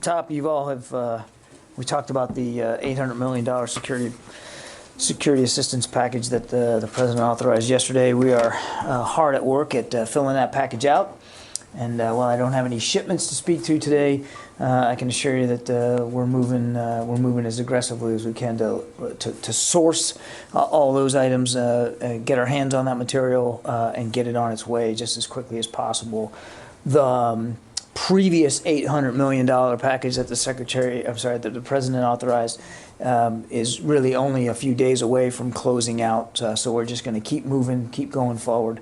top, you all have, we talked about the $800 million security assistance package that the President authorized yesterday. We are hard at work at filling that package out. And while I don't have any shipments to speak to today, I can assure you that we're moving as aggressively as we can to source all those items, get our hands on that material, and get it on its way just as quickly as possible. The previous $800 million package that that the President authorized is really only a few days away from closing out. So we're just going to keep moving, keep going forward.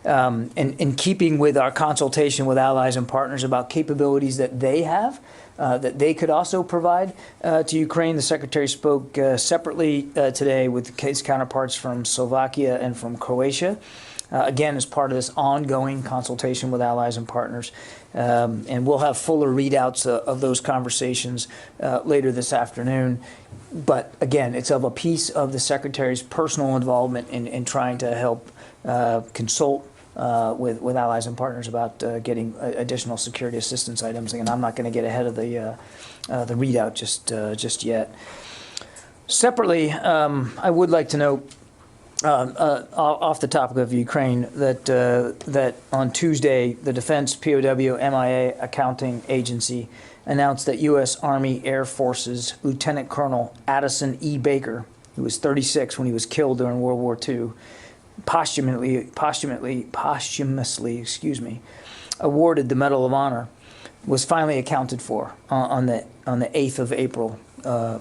And in keeping with our consultation with allies and partners about capabilities that they have, that they could also provide to Ukraine, the Secretary spoke separately today with his counterparts from Slovakia and from Croatia. Again, as part of this ongoing consultation with allies and partners. And we'll have fuller readouts of those conversations later this afternoon. But again, it's of a piece of the Secretary's personal involvement in trying to help consult with allies and partners about getting additional security assistance items. And I'm not going to get ahead of the readout just yet. Separately, I would like to note, off the topic of Ukraine, that on Tuesday, the Defense POW MIA Accounting Agency announced that U.S. Army Air Force's Lieutenant Colonel Addison E. Baker, who was 36 when he was killed during World War II, posthumously, awarded the Medal of Honor, was finally accounted for on the 8th of April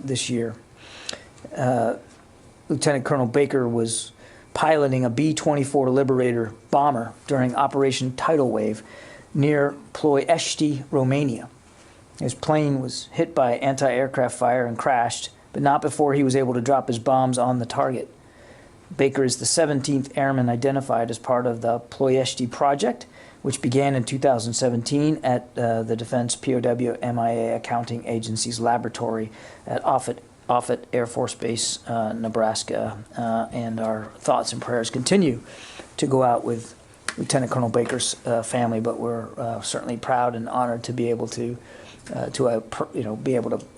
this year. Lieutenant Colonel Baker was piloting a B-24 Liberator bomber during Operation Tidal Wave near Ploiești, Romania. His plane was hit by anti-aircraft fire and crashed, but not before he was able to drop his bombs on the target. Baker is the 17th airman identified as part of the Ploiești project, which began in 2017 at the Defense POW MIA Accounting Agency's laboratory at Offutt Air Force Base, Nebraska, and our thoughts and prayers continue to go out with Lieutenant Colonel Baker's family. But we're certainly proud and honored to be able to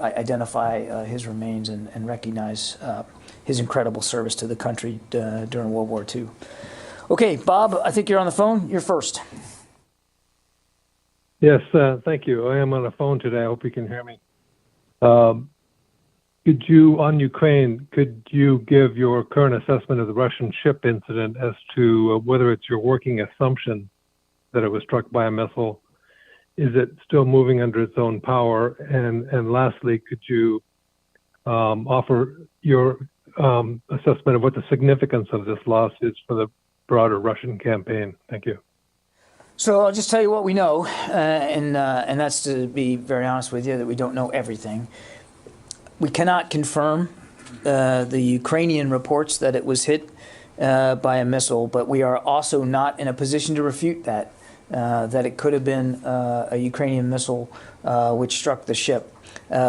identify his remains and recognize his incredible service to the country during World War II. Okay, Bob, I think you're on the phone. You're first. Yes, thank you. I am on the phone today. I hope you can hear me. On Ukraine, could you give your current assessment of the Russian ship incident as to whether it's your working assumption that it was struck by a missile? Is it still moving under its own power? And lastly, could you offer your assessment of what the significance of this loss is for the broader Russian campaign? Thank you. So I'll just tell you what we know, and that's, to be very honest with you, that we don't know everything. We cannot confirm the Ukrainian reports that it was hit by a missile, but we are also not in a position to refute that it could have been a Ukrainian missile which struck the ship.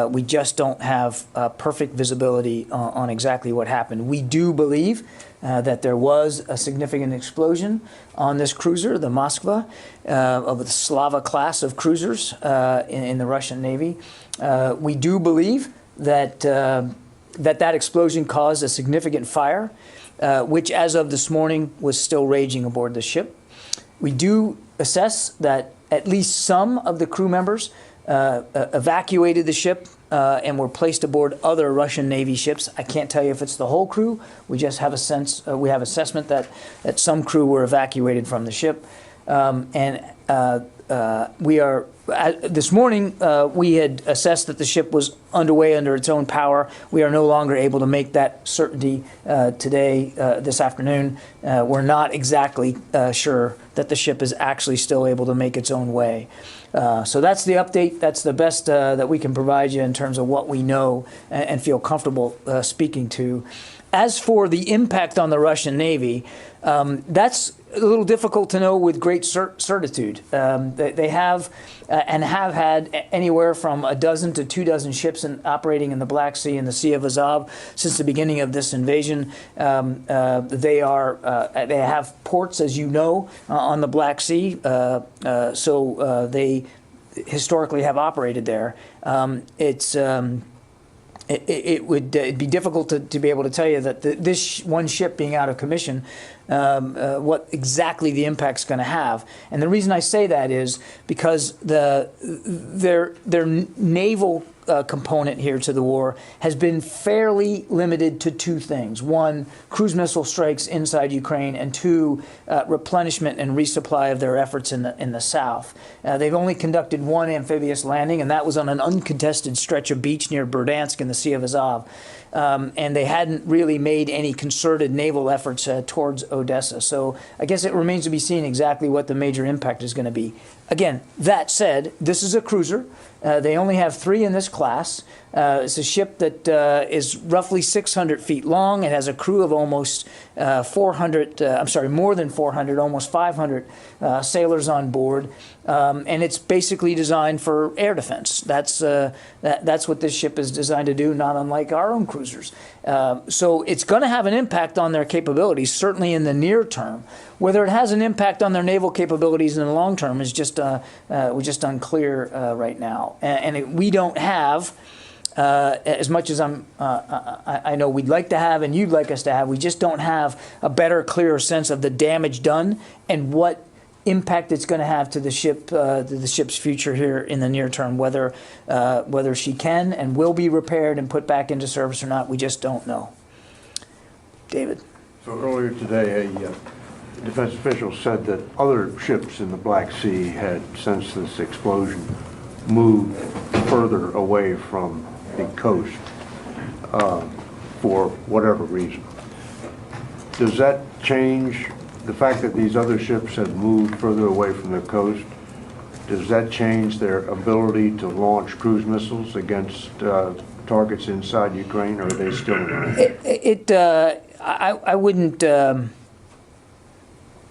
We just don't have perfect visibility on exactly what happened. We do believe that there was a significant explosion on this cruiser, the Moskva, of the Slava class of cruisers in the Russian Navy. We do believe that that explosion caused a significant fire, which as of this morning was still raging aboard the ship. We do assess that at least some of the crew members evacuated the ship and were placed aboard other Russian Navy ships. I can't tell you if it's the whole crew. We just have a sense, we have assessment that some crew were evacuated from the ship. We are, this morning, we had assessed that the ship was underway under its own power. We are no longer able to make that certainty today, this afternoon. We're not exactly sure that the ship is actually still able to make its own way. So that's the update. That's the best that we can provide you in terms of what we know and feel comfortable speaking to. As for the impact on the Russian Navy, that's a little difficult to know with great certitude. They have and have had anywhere from a dozen to 24 ships operating in the Black Sea and the Sea of Azov since the beginning of this invasion. They have ports, as you know, on the Black Sea, so they historically have operated there. It'd be difficult to be able to tell you that this one ship being out of commission, what exactly the impact's going to have. And the reason I say that is because their naval component here to the war has been fairly limited to two things. One, cruise missile strikes inside Ukraine, and two, replenishment and resupply of their efforts in the south. They've only conducted one amphibious landing, and that was on an uncontested stretch of beach near Berdansk in the Sea of Azov. And they hadn't really made any concerted naval efforts towards Odessa. So I guess it remains to be seen exactly what the major impact is going to be. Again, that said, this is a cruiser. They only have 3 in this class. It's a ship that is roughly 600 feet long. It has a crew of almost 400, more than 400, almost 500 sailors on board. And it's basically designed for air defense. That's what this ship is designed to do, not unlike our own cruisers. So it's going to have an impact on their capabilities, certainly in the near term. Whether it has an impact on their naval capabilities in the long term is just unclear right now. And we don't have, as much as I know we'd like to have and you'd like us to have, we just don't have a better, clearer sense of the damage done and what impact it's going to have to the ship's future here in the near term. Whether she can and will be repaired and put back into service or not, we just don't know. David. So earlier today, a defense official said that other ships in the Black Sea had, since this explosion, moved further away from the coast for whatever reason. Does that change the fact that these other ships have moved further away from the coast? Does that change their ability to launch cruise missiles against targets inside Ukraine, or are they still in there?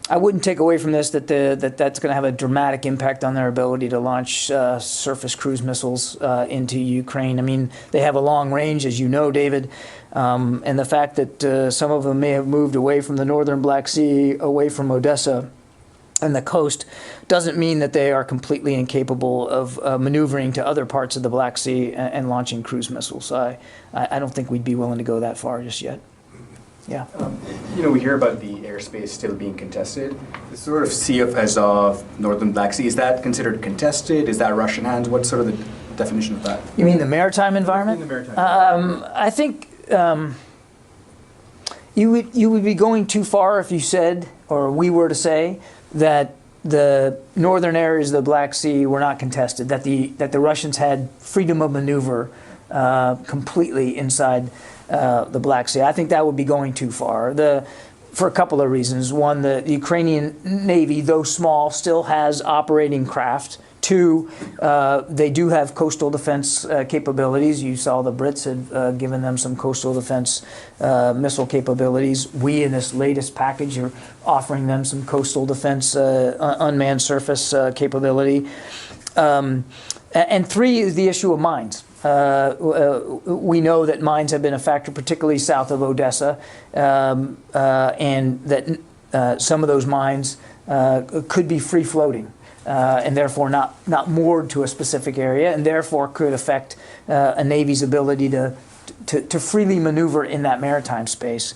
I wouldn't take away from this that that's going to have a dramatic impact on their ability to launch surface cruise missiles into Ukraine. I mean, they have a long range, as you know, David, and the fact that some of them may have moved away from the northern Black Sea, away from Odessa and the coast, doesn't mean that they are completely incapable of maneuvering to other parts of the Black Sea and launching cruise missiles. So I don't think we'd be willing to go that far just yet. Yeah. We hear about the airspace still being contested. The sort of Sea of Azov, northern Black Sea, is that considered contested? Is that Russian hands? What's sort of the definition of that? You mean the maritime environment? In the maritime environment. I think you would be going too far if you said, or we were to say, that the northern areas of the Black Sea were not contested, that the Russians had freedom of maneuver completely inside the Black Sea. I think that would be going too far. For a couple of reasons. One, the Ukrainian Navy, though small, still has operating craft. Two, they do have coastal defense capabilities. You saw the Brits had given them some coastal defense missile capabilities. We, in this latest package, are offering them some coastal defense unmanned surface capability. And three is the issue of mines. We know that mines have been a factor, particularly south of Odessa, and that some of those mines could be free-floating and therefore not moored to a specific area, and therefore could affect a Navy's ability to freely maneuver in that maritime space.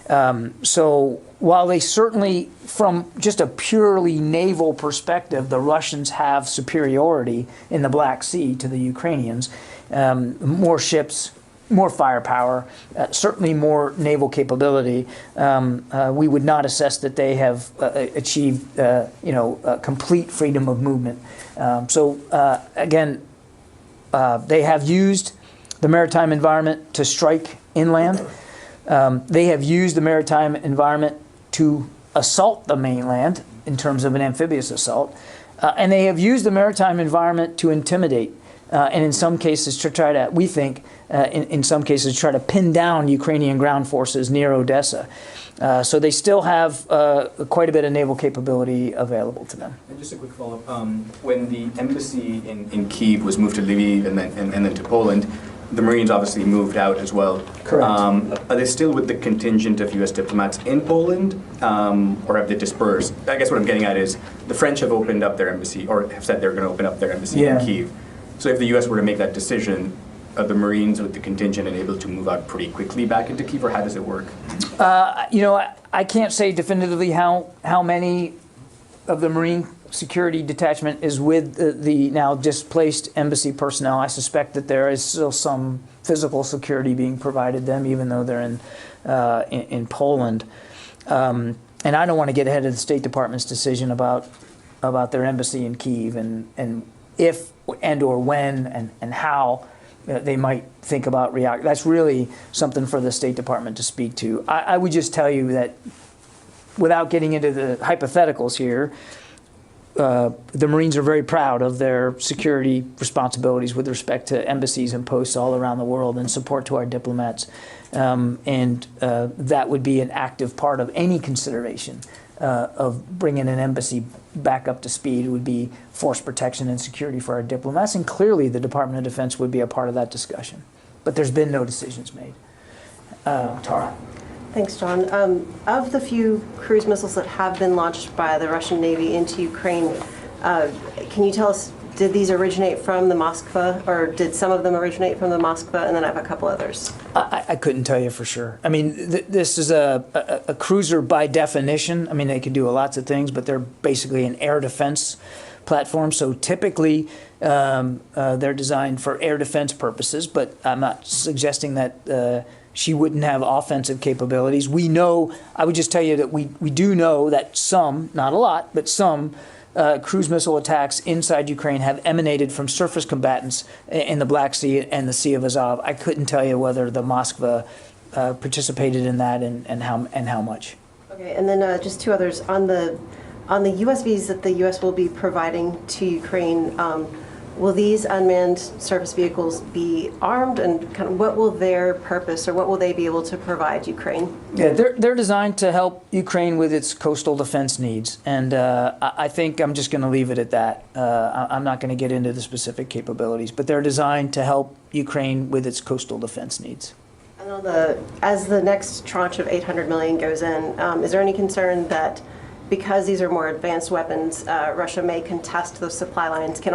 So while they certainly, from just a purely naval perspective, the Russians have superiority in the Black Sea to the Ukrainians, more ships, more firepower, certainly more naval capability, we would not assess that they have achieved, complete freedom of movement. Again, they have used the maritime environment to strike inland. They have used the maritime environment to assault the mainland in terms of an amphibious assault, and they have used the maritime environment to intimidate, and in some cases to try to, we think, in some cases try to pin down Ukrainian ground forces near Odessa. So they still have quite a bit of naval capability available to them. And just a quick follow-up. When the embassy in Kiev was moved to Lviv and then to Poland, the Marines obviously moved out as well. Correct. Are they still with the contingent of U.S. diplomats in Poland, or have they dispersed? I guess what I'm getting at is the French have opened up their embassy, or have said they're going to open up their embassy in Kiev. So if the U.S. were to make that decision, are the Marines with the contingent and able to move out pretty quickly back into Kiev, or how does it work? I can't say definitively how many of the Marine security detachment is with the now displaced embassy personnel. I suspect that there is still some physical security being provided them, even though they're in Poland. And I don't want to get ahead of the State Department's decision about their embassy in Kiev and if and or when and how they might think about react. That's really something for the State Department to speak to. I would just tell you that, without getting into the hypotheticals here, the Marines are very proud of their security responsibilities with respect to embassies and posts all around the world and support to our diplomats. That would be an active part of any consideration of bringing an embassy back up to speed. It would be force protection and security for our diplomats, and clearly the Department of Defense would be a part of that discussion. But there's been no decisions made. Tara. Thanks, John. Of the few cruise missiles that have been launched by the Russian Navy into Ukraine, can you tell us, did these originate from the Moskva, or did some of them originate from the Moskva? And then I have a couple others. I couldn't tell you for sure. I mean, this is a cruiser by definition. I mean, they can do lots of things, but they're basically an air defense platform. So typically, they're designed for air defense purposes, but I'm not suggesting that she wouldn't have offensive capabilities. We know, I would just tell you that we do know that some, not a lot, but some cruise missile attacks inside Ukraine have emanated from surface combatants in the Black Sea and the Sea of Azov. I couldn't tell you whether the Moskva participated in that and how much. Okay, and then just two others. On the USVs that the U.S. will be providing to Ukraine, will these unmanned surface vehicles be armed, and kind of what will their purpose, or what will they be able to provide Ukraine? Yeah, they're designed to help Ukraine with its coastal defense needs, and I think I'm just going to leave it at that. I'm not going to get into the specific capabilities, but they're designed to help Ukraine with its coastal defense needs. And as the next tranche of $800 million goes in, is there any concern that, because these are more advanced weapons, Russia may contest those supply lines? Can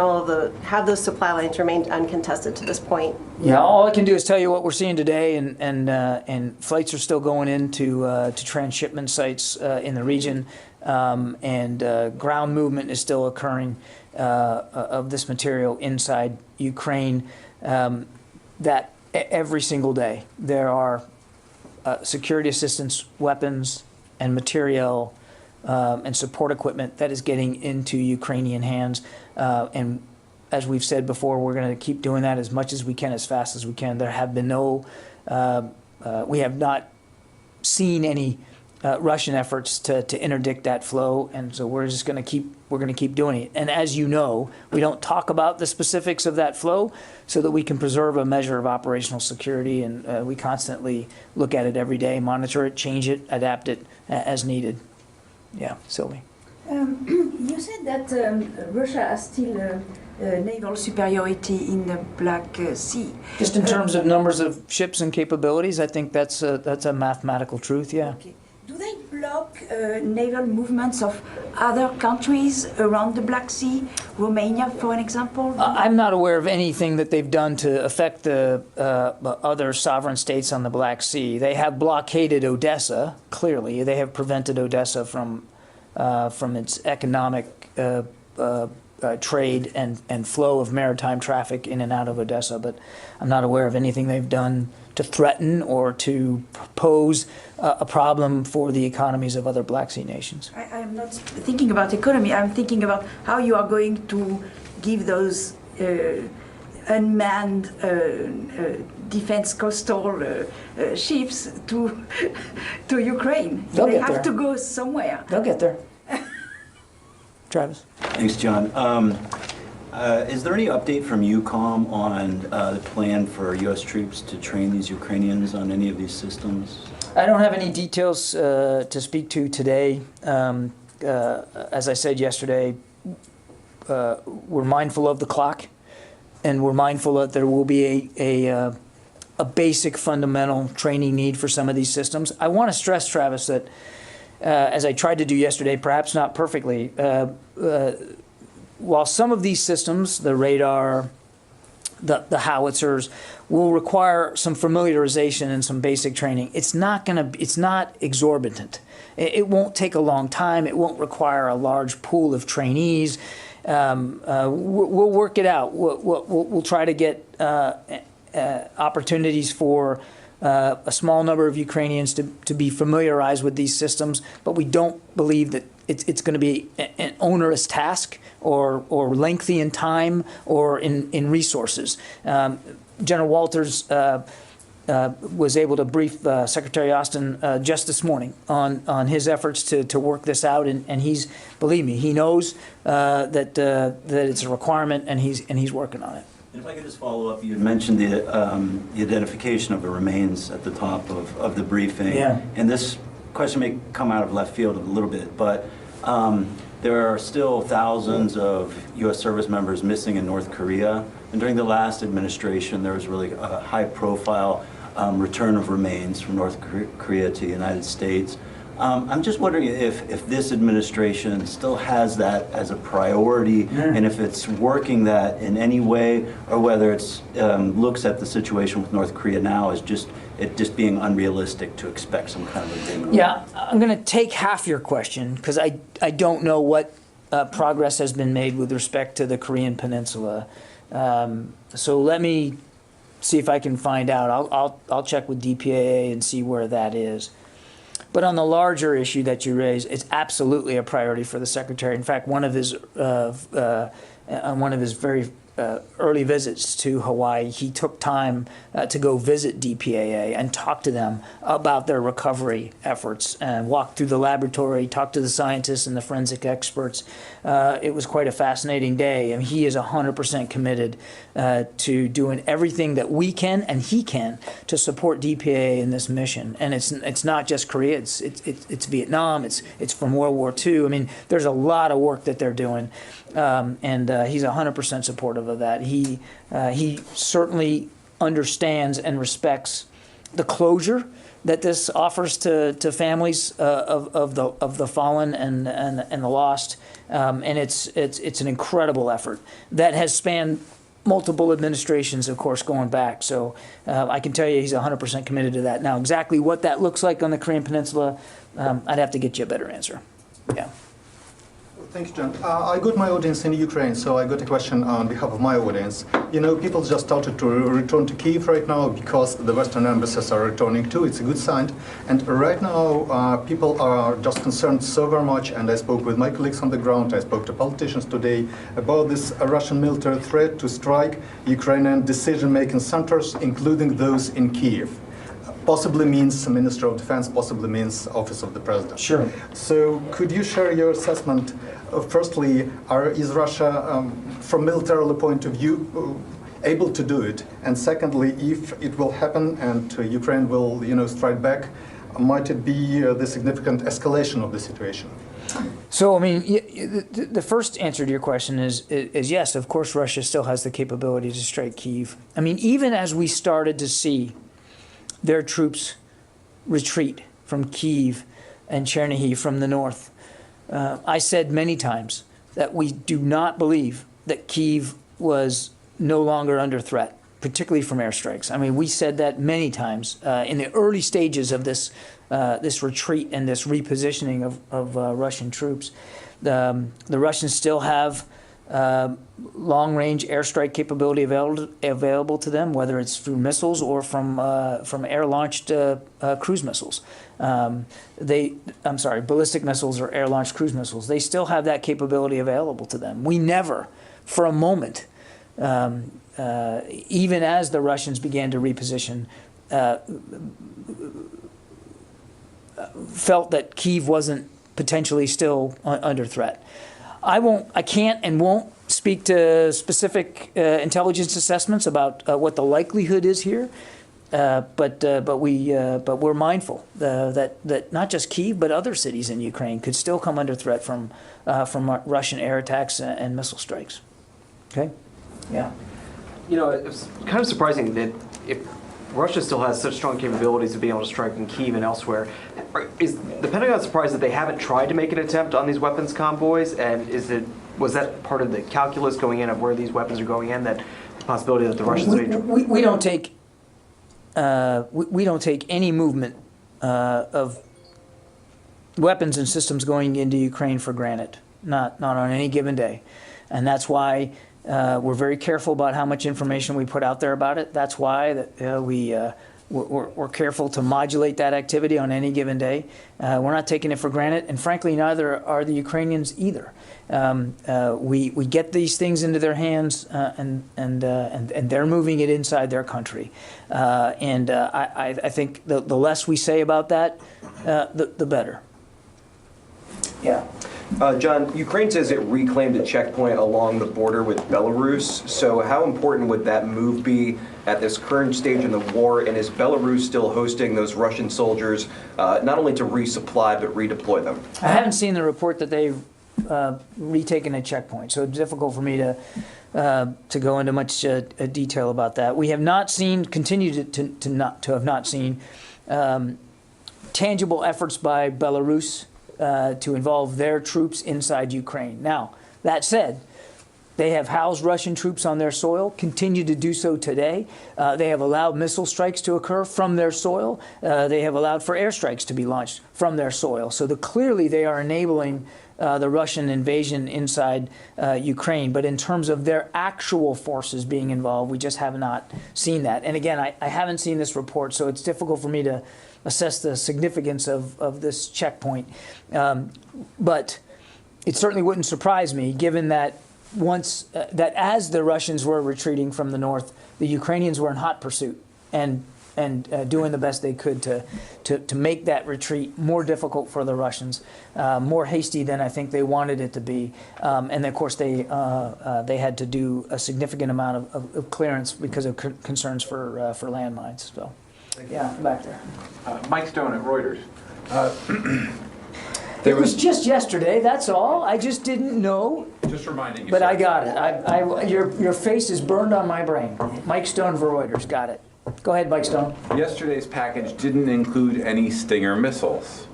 have those supply lines remained uncontested to this point? Yeah, all I can do is tell you what we're seeing today, and flights are still going into to transshipment sites in the region, and ground movement is still occurring of this material inside Ukraine. That every single day there are security assistance weapons and material and support equipment that is getting into Ukrainian hands. And as we've said before, we're going to keep doing that as much as we can, as fast as we can. There have been we have not seen any Russian efforts to interdict that flow, and so we're going to keep doing it. And as you know, we don't talk about the specifics of that flow so that we can preserve a measure of operational security, and we constantly look at it every day, monitor it, change it, adapt it as needed. Yeah, Sylvie. You said that Russia has still naval superiority in the Black Sea. Just in terms of numbers of ships and capabilities, I think that's a mathematical truth. Yeah. Okay. Do they block naval movements of other countries around the Black Sea? Romania, for an example? I'm not aware of anything that they've done to affect the other sovereign states on the Black Sea. They have blockaded Odessa, clearly. They have prevented Odessa from its economic trade and flow of maritime traffic in and out of Odessa, but I'm not aware of anything they've done to threaten or to pose a problem for the economies of other Black Sea nations. I am not thinking about economy. I'm thinking about how you are going to give those unmanned defense coastal ships to Ukraine. They have to go somewhere. They'll get there. Travis. Thanks, John. Is there any update from EUCOM on the plan for U.S. troops to train these Ukrainians on any of these systems? I don't have any details to speak to today. As I said yesterday, we're mindful of the clock, and we're mindful that there will be a basic fundamental training need for some of these systems. I want to stress, Travis, that as I tried to do yesterday, perhaps not perfectly, while some of these systems, the radar, the howitzers, will require some familiarization and some basic training, it's not exorbitant. It won't take a long time. It won't require a large pool of trainees. We'll work it out. We'll try to get opportunities for a small number of Ukrainians to be familiarized with these systems, but we don't believe that it's going to be an onerous task or lengthy in time or in resources. General Walters was able to brief Secretary Austin just this morning on his efforts to work this out, and he's, believe me, he knows that it's a requirement, and he's working on it. If I could just follow up, you had mentioned the identification of the remains at the top of the briefing. Yeah. And this question may come out of left field a little bit, but there are still thousands of U.S. service members missing in North Korea. And during the last administration, there was really a high-profile return of remains from North Korea to the United States. I'm just wondering if this administration still has that as a priority, and if it's working that in any way, or whether it's looks at the situation with North Korea now as just being unrealistic to expect some kind of agreement. Yeah, I'm going to take half your question because I don't know what progress has been made with respect to the Korean Peninsula. So let me see if I can find out. I'll check with DPAA and see where that is. But on the larger issue that you raise, it's absolutely a priority for the Secretary. In fact, one of his very early visits to Hawaii, he took time to go visit DPAA and talk to them about their recovery efforts and walk through the laboratory, talk to the scientists and the forensic experts. It was quite a fascinating day, and he is 100% committed to doing everything that we can and he can to support DPAA in this mission. And it's not just Korea, it's Vietnam, it's from World War II. I mean, there's a lot of work that they're doing. And he's 100% supportive of that. He certainly understands and respects the closure that this offers to families of the fallen and the lost. And it's an incredible effort that has spanned multiple administrations, of course, going back. So I can tell you he's 100% committed to that. Now, exactly what that looks like on the Korean Peninsula, I'd have to get you a better answer. Yeah. Thank you, John. I got my audience in Ukraine, so I got a question on behalf of my audience. You know, people just started to return to Kiev right now because the Western embassies are returning too. It's a good sign. And right now, people are just concerned so very much, and I spoke with my colleagues on the ground, I spoke to politicians today about this Russian military threat to strike Ukrainian decision-making centers, including those in Kiev. Possibly means Minister of Defense, possibly means Office of the President. Sure. So could you share your assessment? Firstly, is Russia, from military point of view, able to do it? And secondly, if it will happen and Ukraine will, strike back, might it be the significant escalation of the situation? So, I mean, the first answer to your question is yes, of course, Russia still has the capability to strike Kyiv. I mean, even as we started to see their troops retreat from Kyiv and Chernihiv from the north, I said many times that we do not believe that Kyiv was no longer under threat, particularly from airstrikes. I mean, we said that many times in the early stages of this retreat and this repositioning of Russian troops. The Russians still have long-range airstrike capability available to them, whether it's through missiles or from air-launched cruise missiles. Ballistic missiles or air-launched cruise missiles. They still have that capability available to them. We never, for a moment, even as the Russians began to reposition, felt that Kyiv wasn't potentially still under threat. I can't and won't speak to specific intelligence assessments about what the likelihood is here, but we're mindful that not just Kyiv but other cities in Ukraine could still come under threat from Russian air attacks and missile strikes. Okay, yeah. You know, it's kind of surprising that if Russia still has such strong capabilities of being able to strike in Kiev and elsewhere. Is the Pentagon surprised that they haven't tried to make an attempt on these weapons convoys? And was that part of the calculus going in of where these weapons are going in, that the possibility that the Russians we don't take any movement of weapons and systems going into Ukraine for granted, not on any given day. And that's why we're very careful about how much information we put out there about it. That's why we're careful to modulate that activity on any given day. We're not taking it for granted, and frankly, neither are the Ukrainians either. We get these things into their hands, and they're moving it inside their country. I think the less we say about that, the better. Yeah. John, Ukraine says it reclaimed a checkpoint along the border with Belarus. So how important would that move be at this current stage in the war? And is Belarus still hosting those Russian soldiers, not only to resupply, but redeploy them? I haven't seen the report that they've retaken a checkpoint, so it's difficult for me to go into much detail about that. We have not seen, continue to have not seen tangible efforts by Belarus to involve their troops inside Ukraine. Now, that said, they have housed Russian troops on their soil, continue to do so today. They have allowed missile strikes to occur from their soil. They have allowed for airstrikes to be launched from their soil. So clearly they are enabling the Russian invasion inside Ukraine. But in terms of their actual forces being involved, we just have not seen that. And again, I haven't seen this report, so it's difficult for me to assess the significance of this checkpoint. But it certainly wouldn't surprise me, given that that as the Russians were retreating from the north, the Ukrainians were in hot pursuit and doing the best they could to make that retreat more difficult for the Russians, more hasty than I think they wanted it to be. And of course, they had to do a significant amount of clearance because of concerns for landmines. So, yeah, back there. Mike Stone at Reuters. It was just yesterday, that's all. I just didn't know. Just reminding you. But I got it. Your face is burned on my brain. Mike Stone for Reuters, got it. Go ahead, Mike Stone. Yesterday's package didn't include any Stinger missiles.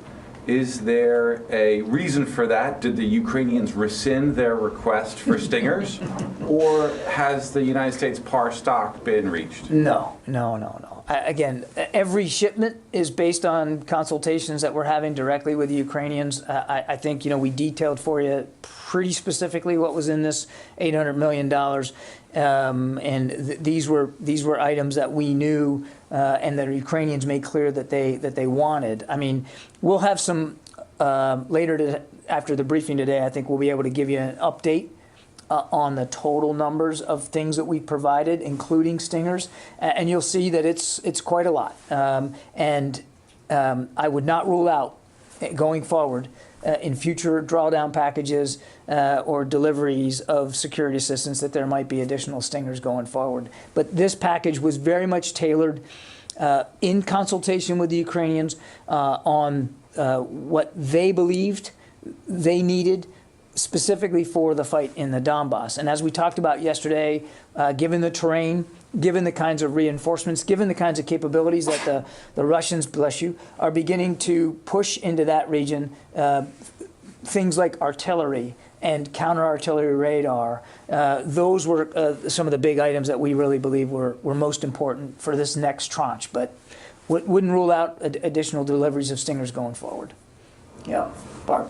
Is there a reason for that? Did the Ukrainians rescind their request for Stingers? Or has the United States par stock been reached? No. Again, every shipment is based on consultations that we're having directly with the Ukrainians. I think, we detailed for you pretty specifically what was in this $800 million. And these were items that we knew and the Ukrainians made clear that they wanted. I mean, we'll have some later after the briefing today. I think we'll be able to give you an update on the total numbers of things that we provided, including Stingers, and you'll see that it's quite a lot. I would not rule out going forward in future drawdown packages or deliveries of security assistance that there might be additional Stingers going forward. But this package was very much tailored in consultation with the Ukrainians on what they believed they needed specifically for the fight in the Donbass. And as we talked about yesterday, given the terrain, given the kinds of reinforcements, given the kinds of capabilities that the Russians, bless you, are beginning to push into that region, things like artillery and counter-artillery radar, those were some of the big items that we really believe were most important for this next tranche. But wouldn't rule out additional deliveries of Stingers going forward. Yeah, Barb.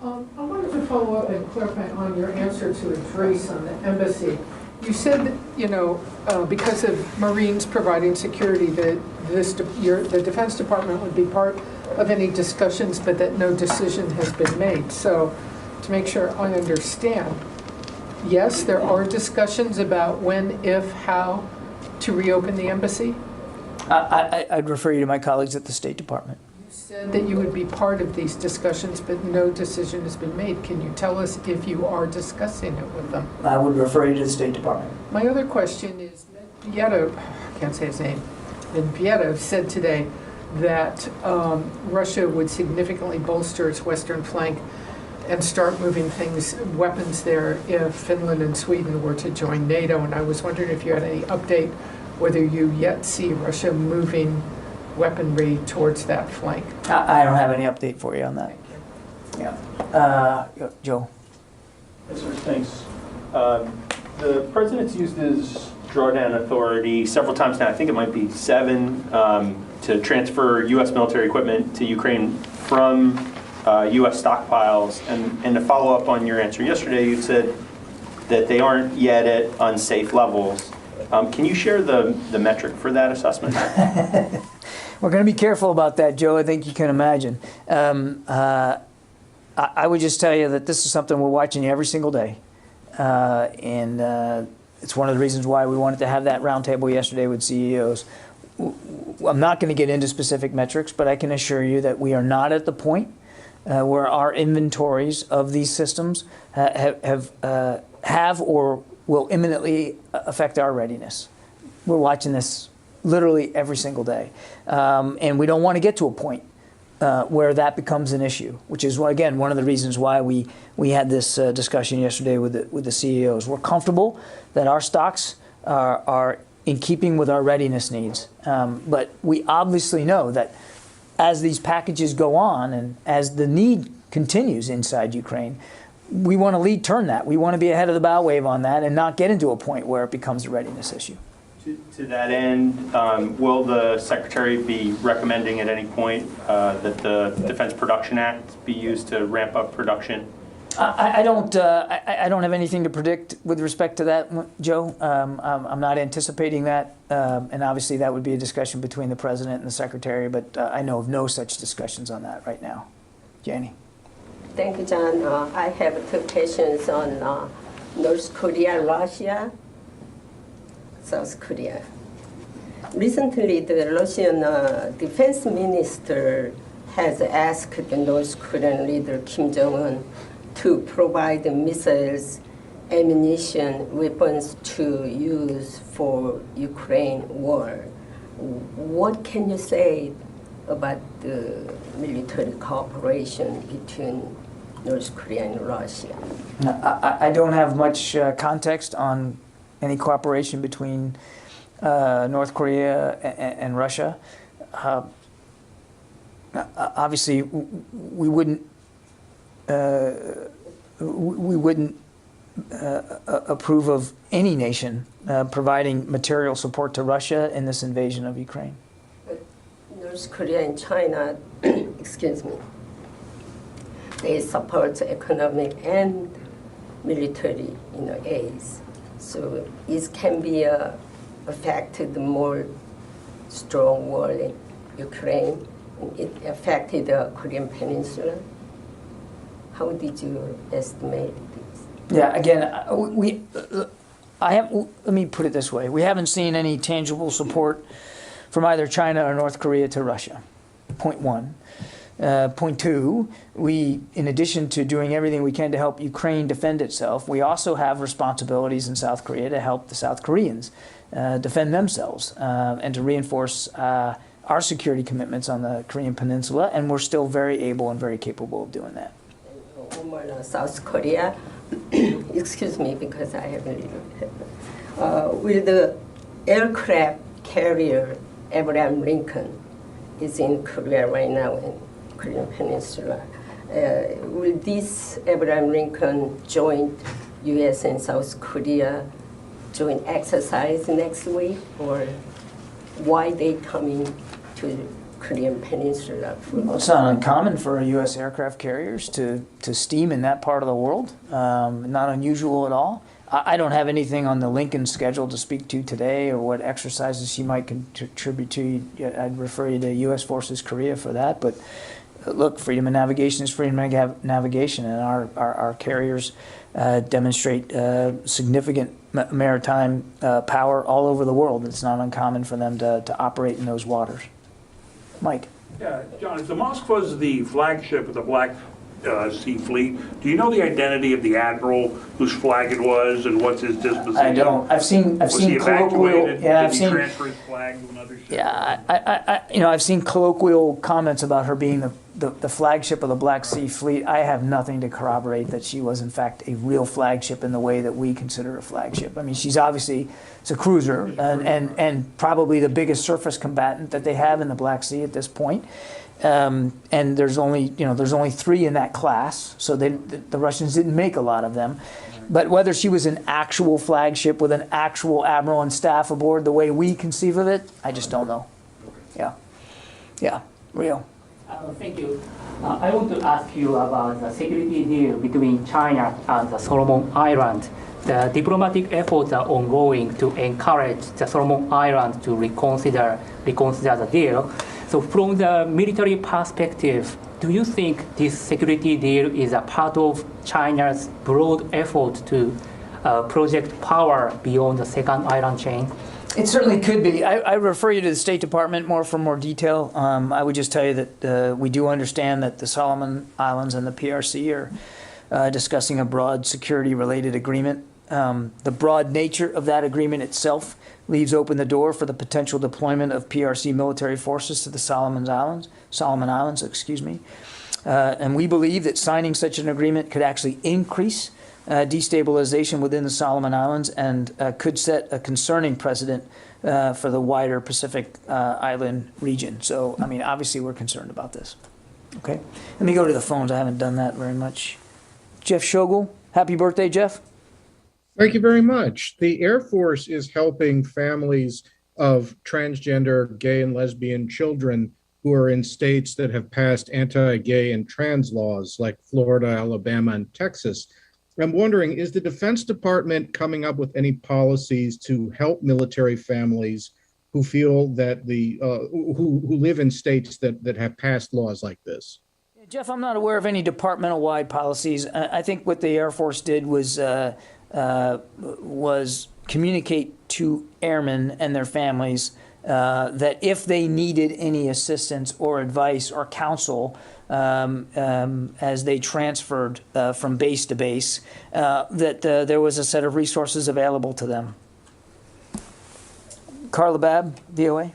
I wanted to follow up and clarify on your answer to Idris on the embassy. You said that, because of Marines providing security, that the Defense Department would be part of any discussions, but that no decision has been made. So, to make sure I understand, yes, there are discussions about when, if, how to reopen the embassy? I'd refer you to my colleagues at the State Department. Said that you would be part of these discussions, but no decision has been made. Can you tell us if you are discussing it with them? I would refer you to the State Department. My other question is, Medvedev, I can't say his name, Medvedev said today that Russia would significantly bolster its western flank and start moving weapons there if Finland and Sweden were to join NATO. And I was wondering if you had any update whether you yet see Russia moving weaponry towards that flank. I don't have any update for you on that. Yeah. Joe? Yes, sir. Thanks. The president's used his drawdown authority several times now. I think it might be 7 to transfer U.S. military equipment to Ukraine from U.S. stockpiles. And to follow up on your answer yesterday, you said that they aren't yet at unsafe levels. Can you share the metric for that assessment? We're going to be careful about that, Joe. I think you can imagine. I would just tell you that this is something we're watching every single day. And it's one of the reasons why we wanted to have that roundtable yesterday with CEOs. I'm not going to get into specific metrics, but I can assure you that we are not at the point where our inventories of these systems have or will imminently affect our readiness. We're watching this literally every single day. And we don't want to get to a point where that becomes an issue, which is, again, one of the reasons why we had this discussion yesterday with the CEOs. We're comfortable that our stocks are in keeping with our readiness needs. But we obviously know that as these packages go on and as the need continues inside Ukraine, we want to lead turn that. We want to be ahead of the bow wave on that and not get into a point where it becomes a readiness issue. To that end, will the Secretary be recommending at any point that the Defense Production Act be used to ramp up production? I don't have anything to predict with respect to that, Joe. I'm not anticipating that, and obviously that would be a discussion between the President and the Secretary, but I know of no such discussions on that right now. Janie? Thank you, John. I have 2 questions on North Korea, Russia, South Korea. Recently, the Russian defense minister has asked the North Korean leader Kim Jong-un to provide missiles, ammunition, weapons to use for Ukraine war. What can you say about the military cooperation between North Korea and Russia? I don't have much context on any cooperation between North Korea and Russia. Obviously, we wouldn't approve of any nation providing material support to Russia in this invasion of Ukraine. But North Korea and China, excuse me, they support economic and military aids. So it can be affected more strong war in Ukraine. It affected the Korean Peninsula. How did you estimate this? Yeah, again, let me put it this way. We haven't seen any tangible support from either China or North Korea to Russia, point 1. Point 2, we, in addition to doing everything we can to help Ukraine defend itself, we also have responsibilities in South Korea to help the South Koreans defend themselves and to reinforce our security commitments on the Korean Peninsula, and we're still very able and very capable of doing that. South Korea, excuse me, because I have a little with the aircraft carrier Abraham Lincoln is in Korea right now, in Korean Peninsula. Will this Abraham Lincoln joint U.S. and South Korea joint exercise next week, or why they coming to Korean Peninsula? Well, it's not uncommon for U.S. aircraft carriers to steam in that part of the world. Not unusual at all. I don't have anything on the Lincoln schedule to speak to today or what exercises she might contribute to. I'd refer you to U.S. Forces Korea for that. But look, freedom of navigation is freedom of navigation, and our carriers demonstrate significant maritime power all over the world. It's not uncommon for them to operate in those waters. Mike. Yeah, John, if the Moskva's the flagship of the Black Sea Fleet, do you know the identity of the admiral whose flag it was and what's his disposition? I don't. I've seen colloquial. Yeah, Did he transfer his flag to another ship? Yeah, I've seen colloquial comments about her being the flagship of the Black Sea Fleet, I have nothing to corroborate that she was in fact a real flagship in the way that we consider a flagship. I mean, she's obviously, it's a cruiser and probably the biggest surface combatant that they have in the Black Sea at this point. And there's only 3 in that class, so the Russians didn't make a lot of them. But whether she was an actual flagship with an actual admiral and staff aboard the way we conceive of it, I just don't know. Yeah, real. Thank you. I want to ask you about the security deal between China and the Solomon Islands. The diplomatic efforts are ongoing to encourage the Solomon Islands to reconsider the deal. So from the military perspective, do you think this security deal is a part of China's broad effort to project power beyond the second island chain? It certainly could be. I refer you to the State Department for more detail. I would just tell you that we do understand that the Solomon Islands and the PRC are discussing a broad security-related agreement. The broad nature of that agreement itself leaves open the door for the potential deployment of PRC military forces to the Solomon Islands, and we believe that signing such an agreement could actually increase destabilization within the Solomon Islands and could set a concerning precedent for the wider Pacific Island region. So, I mean, obviously we're concerned about this. Okay, let me go to the phones. I haven't done that very much. Jeff Shogel, happy birthday, Jeff. Thank you very much. The Air Force is helping families of transgender, gay, and lesbian children who are in states that have passed anti-gay and trans laws like Florida, Alabama, and Texas. I'm wondering, is the Defense Department coming up with any policies to help military families who feel that who live in states that have passed laws like this? Jeff, I'm not aware of any departmental-wide policies. I think what the Air Force did was communicate to airmen and their families that if they needed any assistance or advice or counsel as they transferred from base to base, that there was a set of resources available to them. Carla Babb, VOA.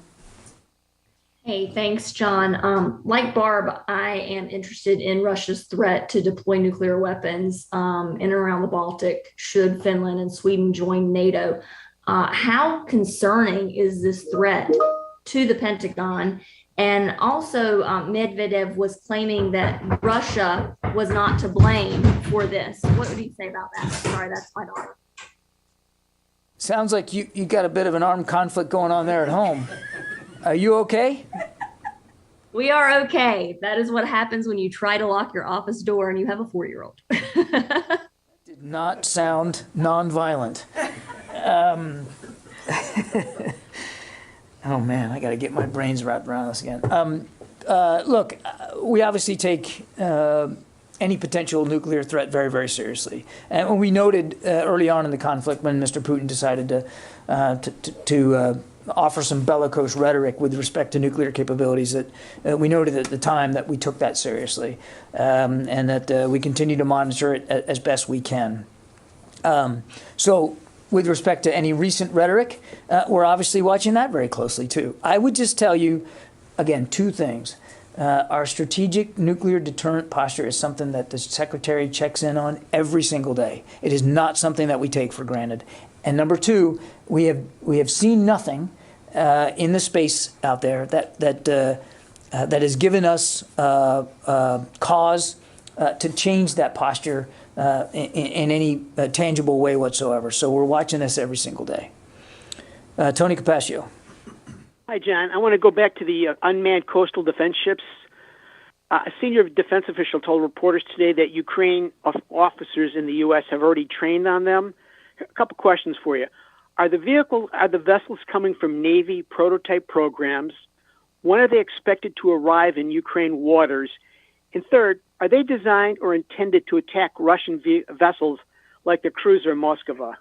Hey, thanks, John. Like Barb, I am interested in Russia's threat to deploy nuclear weapons in and around the Baltic should Finland and Sweden join NATO. How concerning is this threat to the Pentagon? And also, Medvedev was claiming that Russia was not to blame for this. What would you say about that? Sorry, that's my daughter. Sounds like you got a bit of an armed conflict going on there at home. Are you okay? We are okay. That is what happens when you try to lock your office door and you have a 4-year-old. Did not sound nonviolent. Oh man, I got to get my brains wrapped around this again. Look, we obviously take any potential nuclear threat very, very seriously. And when we noted early on in the conflict when Mr. Putin decided to offer some bellicose rhetoric with respect to nuclear capabilities, that we noted at the time that we took that seriously, and that we continue to monitor it as best we can. So with respect to any recent rhetoric, we're obviously watching that very closely too. I would just tell you, again, 2 things. Our strategic nuclear deterrent posture is something that the Secretary checks in on every single day. It is not something that we take for granted. And number 2, we have seen nothing in the space out there that has given us cause to change that posture in any tangible way whatsoever. So we're watching this every single day. Tony Capaccio. Hi, John. I want to go back to the unmanned coastal defense ships. A senior defense official told reporters today that Ukraine officers in the U.S. have already trained on them. A couple questions for you. Are the vessels coming from Navy prototype programs? When are they expected to arrive in Ukraine waters? And third, are they designed or intended to attack Russian vessels like the cruiser Moskva?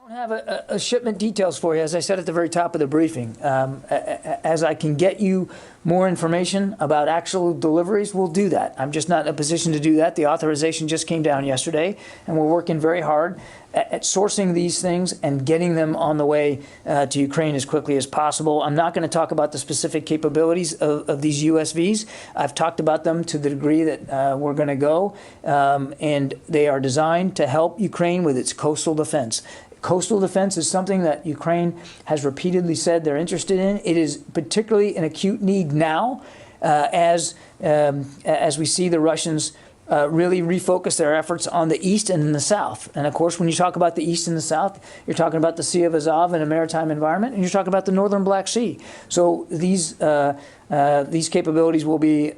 I don't have a shipment details for you, as I said at the very top of the briefing. As I can get you more information about actual deliveries, we'll do that. I'm just not in a position to do that. The authorization just came down yesterday, and we're working very hard at sourcing these things and getting them on the way to Ukraine as quickly as possible. I'm not going to talk about the specific capabilities of these USVs. I've talked about them to the degree that we're going to go, and they are designed to help Ukraine with its coastal defense. Coastal defense is something that Ukraine has repeatedly said they're interested in. It is particularly an acute need now as we see the Russians really refocus their efforts on the east and in the south. And of course, when you talk about the east and the south, you're talking about the Sea of Azov and a maritime environment, and you're talking about the northern Black Sea. So these capabilities will be,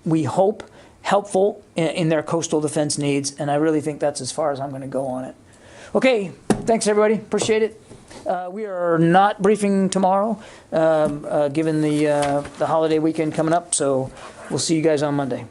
we hope, helpful in their coastal defense needs, and I really think that's as far as I'm going to go on it. Okay, thanks everybody, appreciate it. We are not briefing tomorrow, given the holiday weekend coming up, so we'll see you guys on Monday.